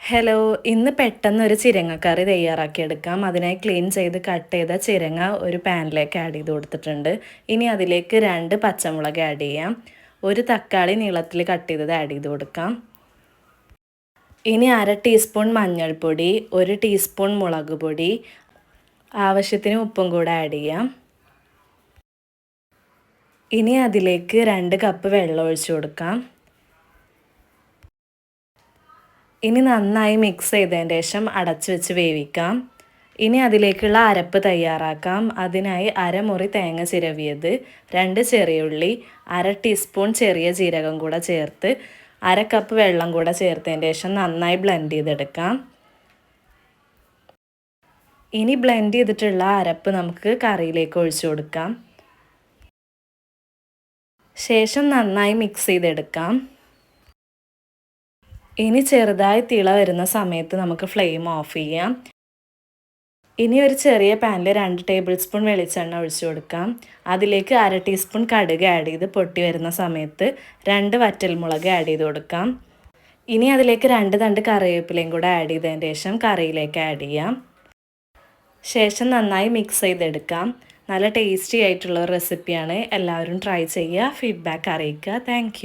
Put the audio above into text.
Hello, ഇന്ന് പെട്ടെന്നൊരു ചിരങ്ങക്കറി തയ്യാറാക്കിയെടുക്കാം. അതിനായി ക്ലീൻ ചെയ്ത് കട്ട് ചെയ്ത ചിരങ്ങ ഒരു പാനിലേക്ക് ആഡ് ചെയ്ത് കൊടുത്തിട്ടുണ്ട്. ഇനി അതിലേക്ക് 2 പച്ചമുളക് ആഡ് ചെയ്യാം. ഒരു തക്കാളി നീളത്തിൽ കട്ട് ചെയ്തത് ആഡ് ചെയ്ത് കൊടുക്കാം. ഇനി 1/2 ടീസ്പൂൺ മഞ്ഞൾപ്പൊടി, 1 ടീസ്പൂൺ മുളക് പൊടി, ആവശ്യത്തിന് ഉപ്പും കൂടെ ആഡ് ചെയ്യാം. ഇനി അതിലേക്ക് 2 കപ്പ് വെള്ളം ഒഴിച്ചു കൊടുക്കാം. ഇനി നന്നായി മിക്സ് ചെയ്തതിന് ശേഷം അടച്ചു വെച്ച് വേവിക്കാം. ഇനി അതിലേക്കുള്ള അരപ്പ് തയ്യാറാക്കാം. അതിനായി അരമുറി തേങ്ങ ചിരവിയത്, 2 ചെറിയുള്ളി, 1/2 ടീസ്പൂൺ ചെറിയ ജീരകം കൂടെ ചേർത്ത് 1/2 കപ്പ് വെള്ളം കൂടെ ചേർത്തതിന് ശേഷം നന്നായി ബ്ലെൻഡ് ചെയ്തെടുക്കാം. ഇനി ബ്ലെൻഡ് ചെയ്തിട്ടുള്ള അരപ്പ് നമുക്ക് കറിയിലേക്ക് ഒഴിച്ചു കൊടുക്കാം. ശേഷം നന്നായി മിക്സ് ചെയ്തെടുക്കാം. ഇനി ചെറുതായി തിള വരുന്ന സമയത്ത് നമുക്ക് ഫ്ലെയിം ഓഫ് ചെയ്യാം. ഇനി ഒരു ചെറിയ പാനിൽ 2 ടേബിൾ സ്പൂൺ വെളിച്ചെണ്ണ ഒഴിച്ചു കൊടുക്കാം. അതിലേക്ക് 1/2 ടീസ്പൂൺ കടുക് ആഡ് ചെയ്ത് പൊട്ടി വരുന്ന സമയത്ത് 2 വറ്റൽമുളക് ആഡ് ചെയ്ത് കൊടുക്കാം. ഇനി അതിലേക്ക് 2 തണ്ട് കറിവേപ്പിലയും കൂടെ ആഡ് ചെയ്തതിന് ശേഷം കറിയിലേക്ക് ആഡ് ചെയ്യാം. ശേഷം നന്നായി മിക്സ് ചെയ്തെടുക്കാം. നല്ല ടേസ്റ്റി ആയിട്ടുള്ള റെസിപ്പിയാണ്. എല്ലാവരും ട്രൈ ചെയ്യുക. ഫീഡ്ബാക്ക് അറിയിക്കുക. താങ്ക്